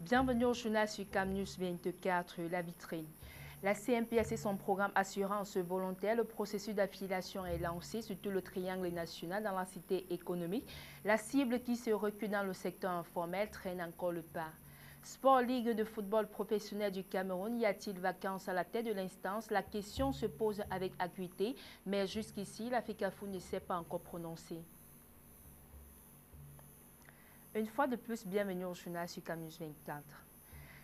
Bienvenue au journal sur CamNews 24, la vitrine. La CMPS et son programme Assurance volontaire, le processus d'affiliation est lancé sur tout le triangle national dans la cité économique. La cible qui se recule dans le secteur informel traîne encore le pas. Sport Ligue de football professionnel du Cameroun, y a-t-il vacances à la tête de l'instance? La question se pose avec acuité, mais jusqu'ici, la FECAFOOT ne s'est pas encore prononcée. Une fois de plus, bienvenue au journal sur CamNews 24.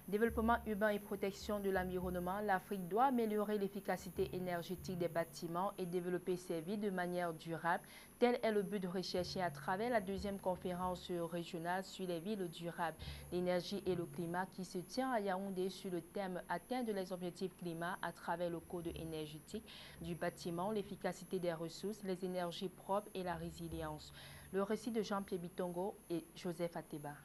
Développement urbain et protection de l'environnement, l'Afrique doit améliorer l'efficacité énergétique des bâtiments et développer ses villes de manière durable. Tel est le but recherché à travers la deuxième conférence régionale sur les villes durables, l'énergie et le climat qui se tient à Yaoundé sur le thème « Atteindre les objectifs climat à travers le code énergétique du bâtiment, l'efficacité des ressources, les énergies propres et la résilience ». Le récit de Jean-Pierre Bitongo et Joseph Ateba.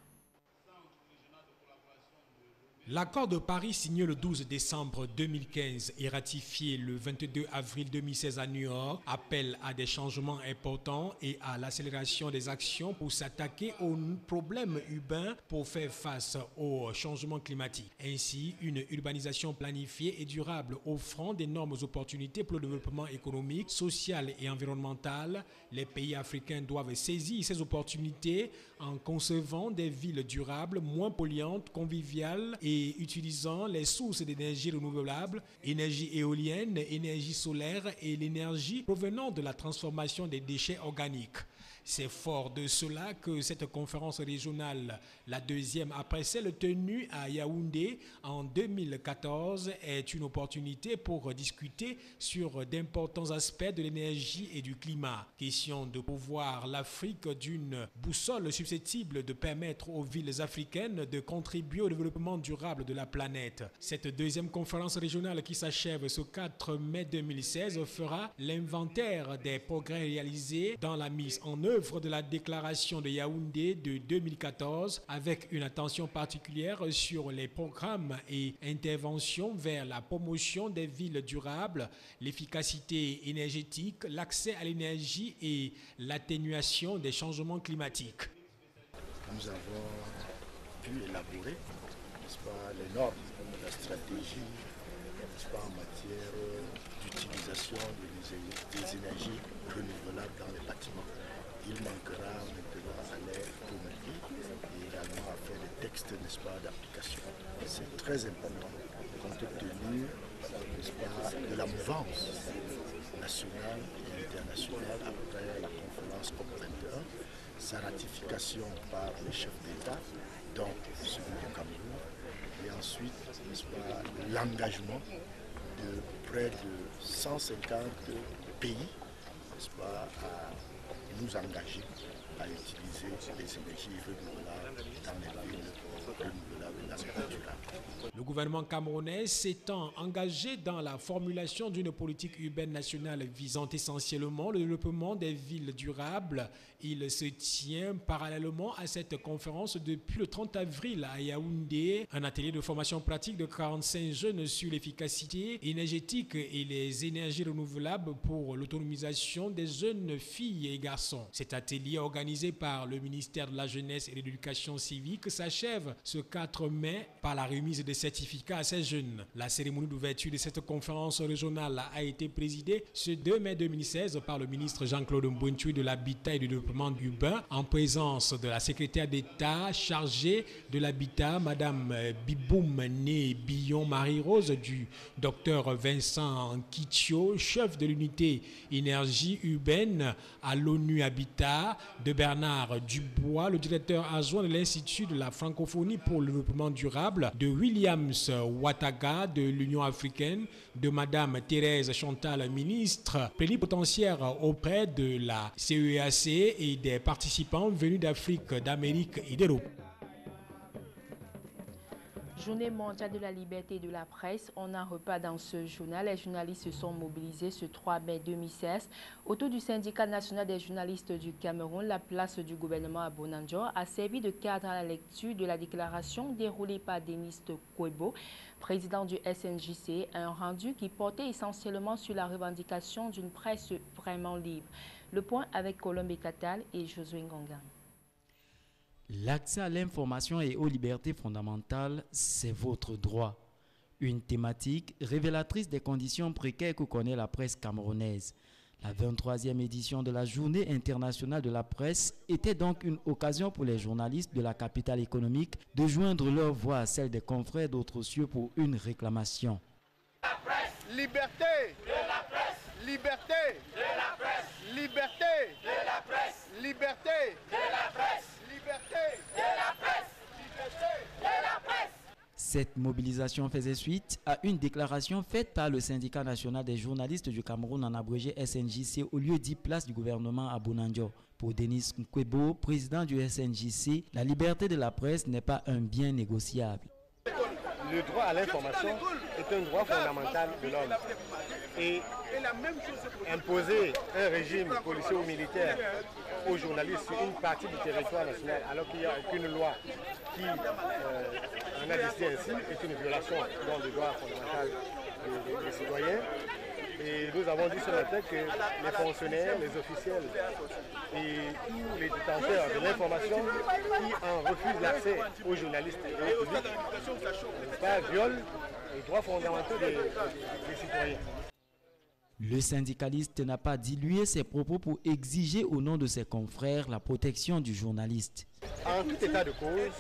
L'accord de Paris signé le 12 décembre 2015 et ratifié le 22 avril 2016 à New York appelle à des changements importants et à l'accélération des actions pour s'attaquer aux problèmes urbains pour faire face au changement climatique. Ainsi, une urbanisation planifiée et durable offrant d'énormes opportunités pour le développement économique, social et environnemental. Les pays africains doivent saisir ces opportunités en concevant des villes durables, moins polluantes, conviviales et utilisant les sources d'énergie renouvelables, énergie éolienne, énergie solaire et l'énergie provenant de la transformation des déchets organiques. C'est fort de cela que cette conférence régionale, la deuxième après celle tenue à Yaoundé en 2014, est une opportunité pour discuter sur d'importants aspects de l'énergie et du climat. Question de pourvoir l'Afrique d'une boussole susceptible de permettre aux villes africaines de contribuer au développement durable de la planète. Cette deuxième conférence régionale qui s'achève ce 4 mai 2016 fera l'inventaire des progrès réalisés dans la mise en œuvre de la déclaration de Yaoundé de 2014 avec une attention particulière sur les programmes et interventions vers la promotion des villes durables, l'efficacité énergétique, l'accès à l'énergie et l'atténuation des changements climatiques. Nous avons pu élaborer, n'est-ce pas, les normes, la stratégie, n'est-ce pas, en matière d'utilisation des énergies renouvelables dans les bâtiments. Il manquera maintenant à l'air promulguée et également à faire des textes, n'est-ce pas, d'application. C'est très important compte tenu, n'est-ce pas, de la mouvance nationale et internationale après la conférence COP21, sa ratification par les chefs d'État, donc celui du Cameroun, et ensuite, n'est-ce pas, l'engagement de près de 150 pays, n'est-ce pas, à nous engager à utiliser les énergies renouvelables dans les villes renouvelables et dans les villes durables. Le gouvernement camerounais s'étant engagé dans la formulation d'une politique urbaine nationale visant essentiellement le développement des villes durables, il se tient parallèlement à cette conférence depuis le 30 avril à Yaoundé, un atelier de formation pratique de 45 jeunes sur l'efficacité énergétique et les énergies renouvelables pour l'autonomisation des jeunes filles et garçons. Cet atelier organisé par le ministère de la Jeunesse et de l'Éducation civique s'achève ce 4 mai par la remise des certificats à ces jeunes. La cérémonie d'ouverture de cette conférence régionale a été présidée ce 2 mai 2016 par le ministre Jean-Claude Mbouentchoui de l'Habitat et du Développement urbain en présence de la secrétaire d'État chargée de l'habitat, Madame Biboum Né Billon Marie-Rose, du docteur Vincent Kitio, chef de l'unité énergie urbaine à l'ONU Habitat, de Bernard Dubois, le directeur adjoint de l'Institut de la francophonie pour le développement durable, de Williams Ouattara de l'Union africaine, de Madame Thérèse Chantal, ministre plénipotentiaire auprès de la CEAC et des participants venus d'Afrique, d'Amérique et d'Europe. Journée mondiale de la liberté et de la presse, on en repas dans ce journal. Les journalistes se sont mobilisés ce 3 mai 2016 autour du syndicat national des journalistes du Cameroun. La place du gouvernement à Bonanjo a servi de cadre à la lecture de la déclaration déroulée par Denis Kwebo, président du SNJC, un rendu qui portait essentiellement sur la revendication d'une presse vraiment libre. Le point avec Colombe Katal et Josué Ngongan. L'accès à l'information et aux libertés fondamentales, c'est votre droit. Une thématique révélatrice des conditions précaires que connaît la presse camerounaise. La 23e édition de la Journée internationale de la presse était donc une occasion pour les journalistes de la capitale économique de joindre leur voix à celle des confrères d'autres cieux pour une réclamation. La presse, liberté de la presse, liberté de la presse, liberté de la presse, liberté de la presse, liberté de la presse, liberté de la presse. Cette mobilisation faisait suite à une déclaration faite par le syndicat national des journalistes du Cameroun, en abrégé SNJC, au lieu dit place du gouvernement à Bounandio. Pour Denis Nkwebo, président du SNJC, la liberté de la presse n'est pas un bien négociable. Le droit à l'information est un droit fondamental de l'homme. Et imposer un régime policier ou militaire aux journalistes sur une partie du territoire national alors qu'il n'y a aucune loi qui en a décidé ainsi est une violation des droits fondamentaux des citoyens. Et nous avons dit ce matin que les fonctionnaires, les officiels et tous les détenteurs de l'information qui en refusent l'accès aux journalistes et au public violent les droits fondamentaux des citoyens. Le syndicaliste n'a pas dilué ses propos pour exiger au nom de ses confrères la protection du journaliste. En tout état de cause,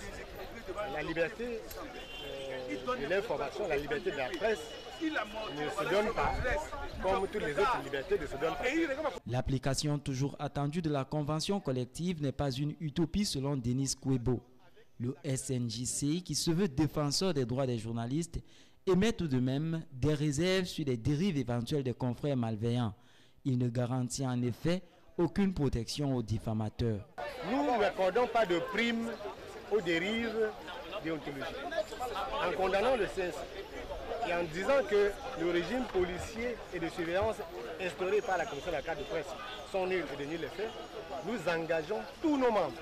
la liberté de l'information, la liberté de la presse ne se donne pas comme toutes les autres libertés ne se donnent pas. L'application toujours attendue de la convention collective n'est pas une utopie selon Denis Nkwebo. Le SNJC, qui se veut défenseur des droits des journalistes, émet tout de même des réserves sur les dérives éventuelles des confrères malveillants. Il ne garantit en effet aucune protection aux diffamateurs. Nous n'accordons pas de prime aux dérives déontologiques. En condamnant le CNC et en disant que le régime policier et de surveillance instauré par la commission de la carte de presse sont nuls et de nuls effets, nous engageons tous nos membres,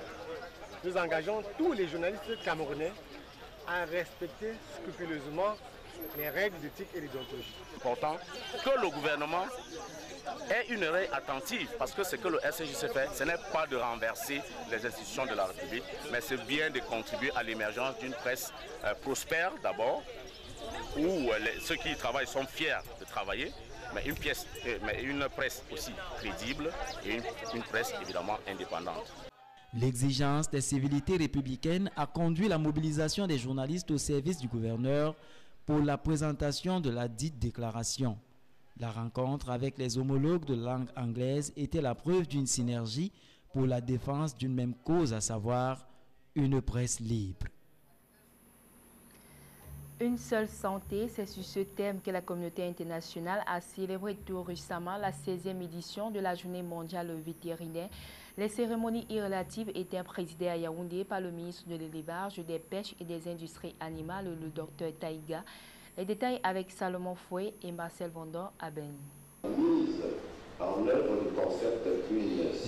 nous engageons tous les journalistes camerounais à respecter scrupuleusement les règles d'éthique et de déontologie. Important que le gouvernement ait une oreille attentive, parce que ce que le SNJC fait, ce n'est pas de renverser les institutions de la République, mais c'est bien de contribuer à l'émergence d'une presse prospère d'abord, où ceux qui y travaillent sont fiers de travailler, mais une presse aussi crédible et une presse évidemment indépendante. L'exigence des civilités républicaines a conduit la mobilisation des journalistes au service du gouverneur pour la présentation de la dite déclaration. La rencontre avec les homologues de langue anglaise était la preuve d'une synergie pour la défense d'une même cause, à savoir une presse libre. Une seule santé, c'est sur ce thème que la communauté internationale a célébré tout récemment la 16e édition de la Journée mondiale vétérinaire. Les cérémonies irrelatives étaient présidées à Yaoundé par le ministre de l'Élevage, des Pêches et des Industries animales, le Dr Taïga. Les détails avec Salomon Fouet et Marcel Vendor à Ben.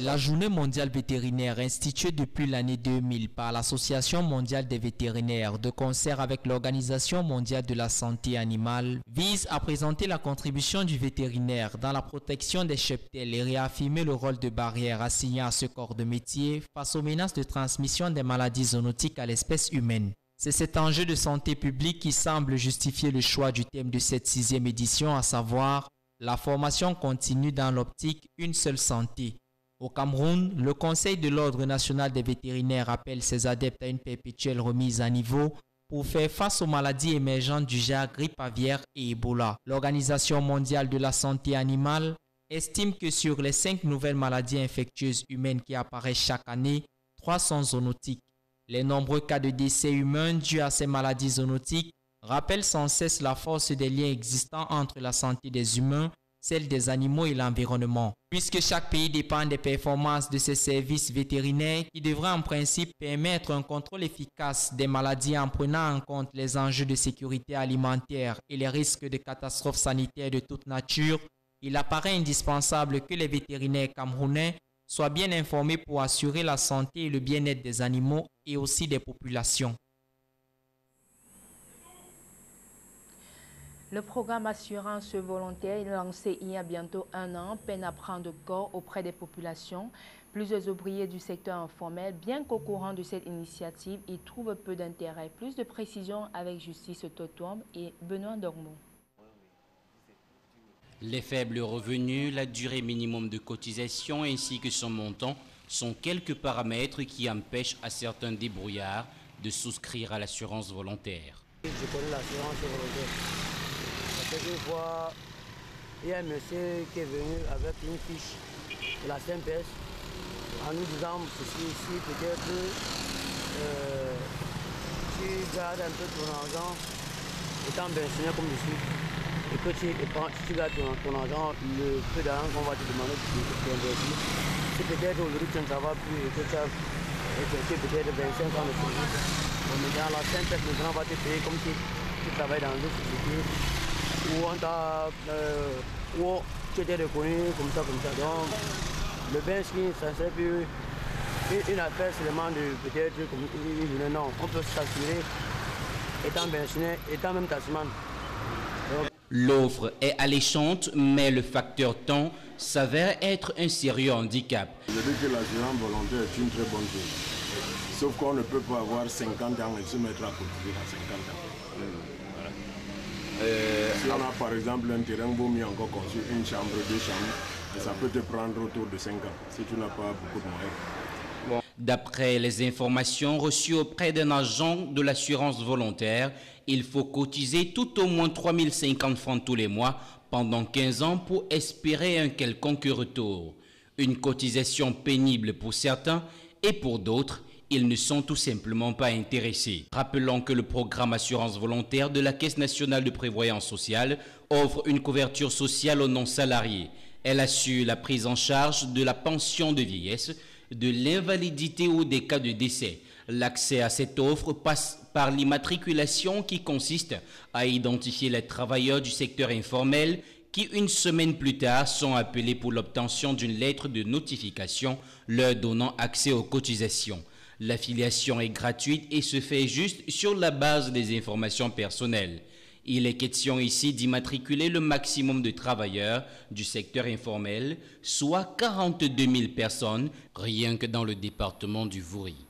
La Journée mondiale vétérinaire, instituée depuis l'année 2000 par l'Association mondiale des vétérinaires, de concert avec l'Organisation mondiale de la santé animale, vise à présenter la contribution du vétérinaire dans la protection des cheptels et réaffirmer le rôle de barrière assigné à ce corps de métier face aux menaces de transmission des maladies zoonotiques à l'espèce humaine. C'est cet enjeu de santé publique qui semble justifier le choix du thème de cette 6e édition, à savoir la formation continue dans l'optique Une seule santé. Au Cameroun, le Conseil de l'Ordre national des vétérinaires appelle ses adeptes à une perpétuelle remise à niveau pour faire face aux maladies émergentes du genre grippe aviaire et Ebola. L'Organisation mondiale de la santé animale estime que sur les 5 nouvelles maladies infectieuses humaines qui apparaissent chaque année, 3 sont zoonotiques. Les nombreux cas de décès humains dus à ces maladies zoonotiques rappellent sans cesse la force des liens existants entre la santé des humains, celle des animaux et l'environnement. Puisque chaque pays dépend des performances de ses services vétérinaires qui devraient en principe permettre un contrôle efficace des maladies en prenant en compte les enjeux de sécurité alimentaire et les risques de catastrophes sanitaires de toute nature, il apparaît indispensable que les vétérinaires camerounais soient bien informés pour assurer la santé et le bien-être des animaux et aussi des populations. Le programme Assurance volontaire, lancé il y a bientôt 1 an, peine à prendre corps auprès des populations. Plusieurs ouvriers du secteur informel, bien qu'au courant de cette initiative, y trouvent peu d'intérêt. Plus de précisions avec Justice Totom et Benoît Dormont. Les faibles revenus, la durée minimum de cotisation ainsi que son montant sont quelques paramètres qui empêchent à certains débrouillards de souscrire à l'assurance volontaire. Je connais l'assurance volontaire. Parce que une fois, il y a un monsieur qui est venu avec une fiche de la CMPS en nous disant si peut-être tu gardes un peu ton argent étant pensionnaire comme je suis et que tu gardes ton argent, le peu d'argent qu'on va te demander de investir, si peut-être aujourd'hui tu ne travailles plus et que tu as peut-être 25 ans de service, mais dans la CMPS, le grand va te payer comme si tu travailles dans une société où tu étais reconnu comme ça. Donc, le bain ski, ça serait plus une affaire seulement de peut-être comme une journée. Non, on peut s'assurer étant pensionnaire, étant même taximan. L'offre est alléchante, mais le facteur temps s'avère être un sérieux handicap. Je dis que l'assurance volontaire est une très bonne chose. Sauf qu'on ne peut pas avoir 50 ans et se mettre à cotiser à 50 ans. Si on a par exemple un terrain, il vaut mieux encore construire une chambre, 2 chambres, et ça peut te prendre autour de 5 ans si tu n'as pas beaucoup de moyens. D'après les informations reçues auprès d'un agent de l'assurance volontaire, il faut cotiser tout au moins 3 050 francs tous les mois pendant 15 ans pour espérer un quelconque retour. Une cotisation pénible pour certains et pour d'autres, ils ne sont tout simplement pas intéressés. Rappelons que le programme assurance volontaire de la Caisse nationale de prévoyance sociale offre une couverture sociale aux non-salariés. Elle assure la prise en charge de la pension de vieillesse, de l'invalidité ou des cas de décès. L'accès à cette offre passe par l'immatriculation qui consiste à identifier les travailleurs du secteur informel qui, une semaine plus tard, sont appelés pour l'obtention d'une lettre de notification leur donnant accès aux cotisations. L'affiliation est gratuite et se fait juste sur la base des informations personnelles. Il est question ici d'immatriculer le maximum de travailleurs du secteur informel, soit 42 000 personnes, rien que dans le département du Vouri.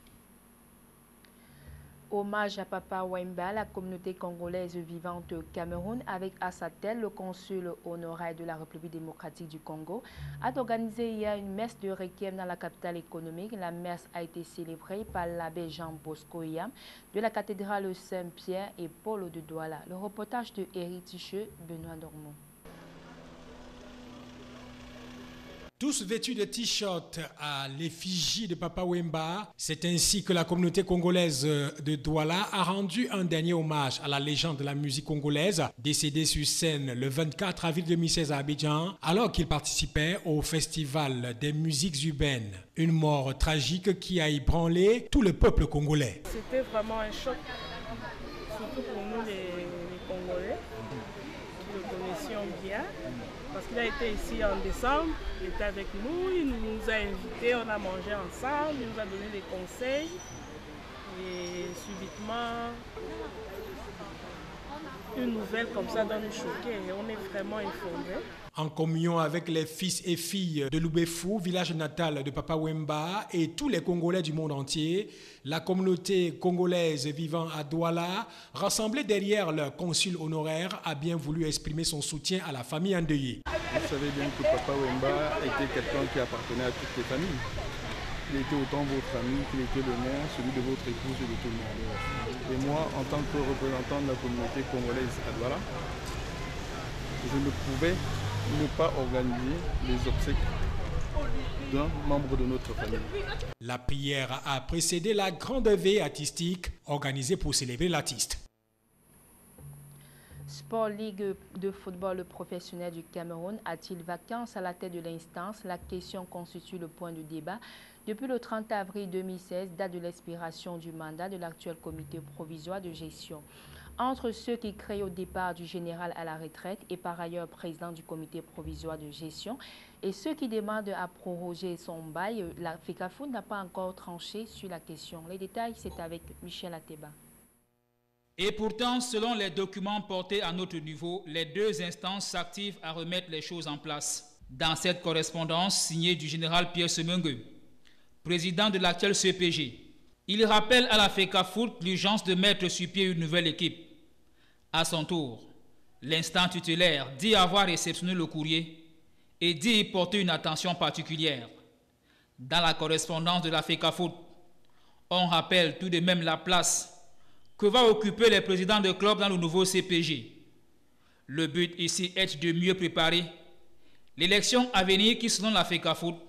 Hommage à Papa Wemba, la communauté congolaise vivante au Cameroun, avec à sa tête le consul honoraire de la République démocratique du Congo, a organisé hier une messe de requiem dans la capitale économique. La messe a été célébrée par l'abbé Jean Bosco Yam de la cathédrale Saint-Pierre et Paul de Douala. Le reportage de Éric Ticheux, Benoît Dormont. Tous vêtus de t-shirts à l'effigie de Papa Wemba, c'est ainsi que la communauté congolaise de Douala a rendu un dernier hommage à la légende de la musique congolaise, décédé sur scène le 24 avril 2016 à Abidjan, alors qu'il participait au festival des musiques urbaines. Une mort tragique qui a ébranlé tout le peuple congolais. C'était vraiment un choc, surtout pour nous les Congolais, qui le connaissions bien. Parce qu'il a été ici en décembre, il était avec nous, il nous a invités, on a mangé ensemble, il nous a donné des conseils. Et subitement, une nouvelle comme ça doit nous choquer et on est vraiment effondrés. En communion avec les fils et filles de Loubefou, village natal de Papa Wemba, et tous les Congolais du monde entier, la communauté congolaise vivant à Douala, rassemblée derrière leur consul honoraire, a bien voulu exprimer son soutien à la famille endeuillée. Vous savez bien que Papa Wemba était quelqu'un qui appartenait à toutes les familles. Il était autant votre ami qu'il était le mien, celui de votre épouse et de tout le monde. Et moi, en tant que représentant de la communauté congolaise à Douala, je ne pouvais ne pas organiser les obsèques d'un membre de notre famille. La prière a précédé la grande veillée artistique organisée pour célébrer l'artiste. Sport Ligue de football professionnel du Cameroun a-t-il vacances à la tête de l'instance? La question constitue le point de débat depuis le 30 avril 2016, date de l'expiration du mandat de l'actuel comité provisoire de gestion. Entre ceux qui créent au départ du général à la retraite et par ailleurs président du comité provisoire de gestion et ceux qui demandent à proroger son bail, la FECAFOOT n'a pas encore tranché sur la question. Les détails, c'est avec Michel Ateba. Et pourtant, selon les documents portés à notre niveau, les deux instances s'activent à remettre les choses en place. Dans cette correspondance signée du général Pierre Semengue, président de l'actuel CPG. Il rappelle à la FECAFOOT l'urgence de mettre sur pied une nouvelle équipe. À son tour, l'instant tutélaire dit avoir réceptionné le courrier et dit y porter une attention particulière. Dans la correspondance de la FECAFOOT, on rappelle tout de même la place que va occuper les présidents de clubs dans le nouveau CPG. Le but ici est de mieux préparer l'élection à venir qui, selon la FECAFOOT,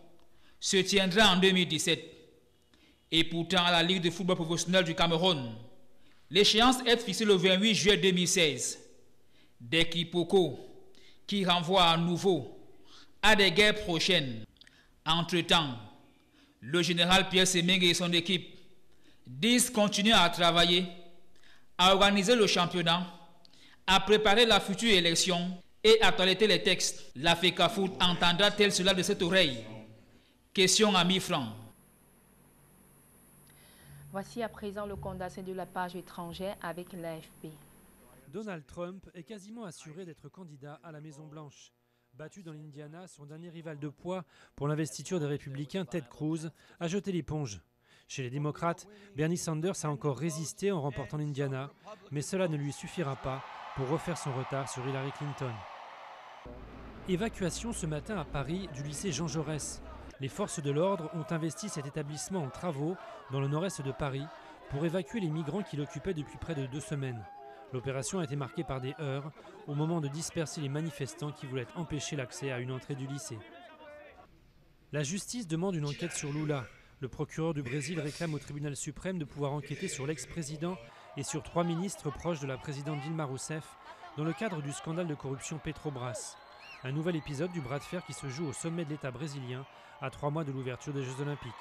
se tiendra en 2017. Et pourtant, à la Ligue de football professionnel du Cameroun, l'échéance est fixée le 28 juillet 2016. Des quiproquos qui renvoient à nouveau à des guerres prochaines. Entre-temps, le général Pierre Semeng et son équipe disent continuer à travailler, à organiser le championnat, à préparer la future élection et à toiletter les textes. La FECAFOOT entendra-t-elle cela de cette oreille? Question à 1000 francs. Voici à présent le condensé de la page étrangère avec l'AFP. Donald Trump est quasiment assuré d'être candidat à la Maison-Blanche. Battu dans l'Indiana, son dernier rival de poids pour l'investiture des républicains, Ted Cruz, a jeté l'éponge. Chez les démocrates, Bernie Sanders a encore résisté en remportant l'Indiana, mais cela ne lui suffira pas pour refaire son retard sur Hillary Clinton. Évacuation ce matin à Paris du lycée Jean Jaurès. Les forces de l'ordre ont investi cet établissement en travaux dans le nord-est de Paris pour évacuer les migrants qui l'occupaient depuis près de 2 semaines. L'opération a été marquée par des heurts au moment de disperser les manifestants qui voulaient empêcher l'accès à une entrée du lycée. La justice demande une enquête sur Lula. Le procureur du Brésil réclame au tribunal suprême de pouvoir enquêter sur l'ex-président et sur 3 ministres proches de la présidente Dilma Rousseff dans le cadre du scandale de corruption Petrobras. Un nouvel épisode du bras de fer qui se joue au sommet de l'État brésilien à 3 mois de l'ouverture des Jeux Olympiques.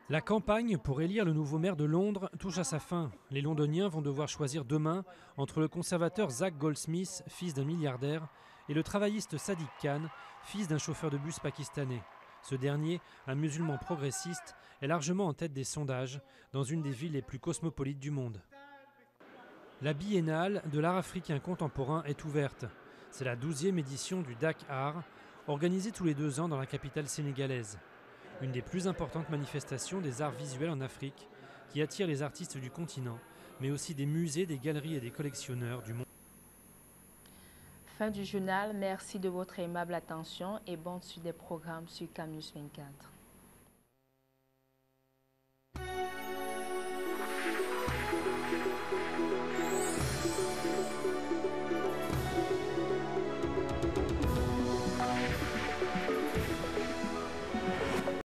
La campagne pour élire le nouveau maire de Londres touche à sa fin. Les Londoniens vont devoir choisir demain entre le conservateur Zach Goldsmith, fils d'un milliardaire, et le travailliste Sadiq Khan, fils d'un chauffeur de bus pakistanais. Ce dernier, un musulman progressiste, est largement en tête des sondages dans une des villes les plus cosmopolites du monde. La biennale de l'art africain contemporain est ouverte. C'est la 12e édition du Dakar, organisée tous les 2 ans dans la capitale sénégalaise. Une des plus importantes manifestations des arts visuels en Afrique, qui attire les artistes du continent, mais aussi des musées, des galeries et des collectionneurs du monde. Fin du journal, merci de votre aimable attention et bonne suite des programmes sur CAMNews 24.